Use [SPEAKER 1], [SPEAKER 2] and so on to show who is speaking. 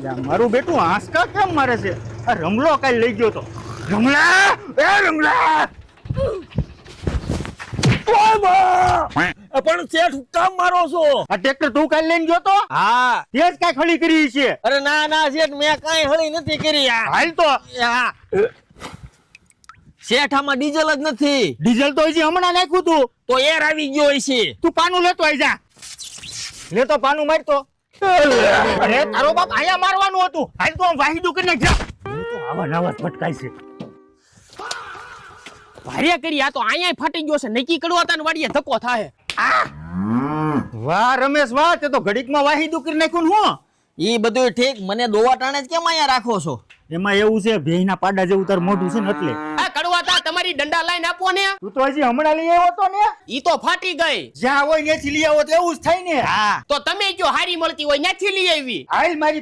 [SPEAKER 1] મારું બેટું આંસકા કેમ મારે છે? આ રમલો કાલ લઈ ગયો તો. રમલા, એ રમલા!
[SPEAKER 2] પણ શેઠ કામ મારો છો?
[SPEAKER 1] આ ટ્રેક્ટર તું કાલ લઈને ગયો તો?
[SPEAKER 2] હા.
[SPEAKER 1] તે જ કાંઈ ખડી કરી છે.
[SPEAKER 2] અરે ના ના શેઠ, મેં કાંઈ હળી નથી કરી.
[SPEAKER 1] હાલ તો.
[SPEAKER 2] શેઠ આમાં ડીઝલ જ નથી.
[SPEAKER 1] ડીઝલ તો હજી હમણાં નાખ્યું તું.
[SPEAKER 2] તો એર આવી ગયો હશે.
[SPEAKER 1] તું પાનું લેતો આઈ જા. લેતો પાનું મારતો. અરે તારો બાપ આયા મારવાનું હતું. હાલ તો વાહીદું કરીને જા. તો આવા નવા ફટકાય છે.
[SPEAKER 3] ભારે કરી, આ તો અહીંયા ફાટી ગયો છે. નક્કી કડવા તાન વાડીએ ધક્કો થાય.
[SPEAKER 1] વાહ રમેશ વાહ, તે તો ઘડીકમાં વાહીદું કરી નાખ્યું ને. હું
[SPEAKER 2] ઈ બધું ઠીક, મને દોવા ટાણે જ કેમ અહીંયા રાખો છો?
[SPEAKER 1] એમાં એવું છે, ભેંના પાડા જેવું તાર મોઢું છે ને એટલે.
[SPEAKER 3] આ કડવા તા તમારી ડંડા લાઈન આપો ને.
[SPEAKER 1] તું તો હજી હમણાં લઈ આવ્યો તો ને.
[SPEAKER 3] ઈ તો ફાટી ગઈ.
[SPEAKER 1] જ્યાં હોય ત્યાંથી લઈ આવો તો એવું જ થાય ને.
[SPEAKER 3] તો તમે જો હારી મળતી હોય ત્યાંથી લઈ આવી.
[SPEAKER 1] હાલ મારી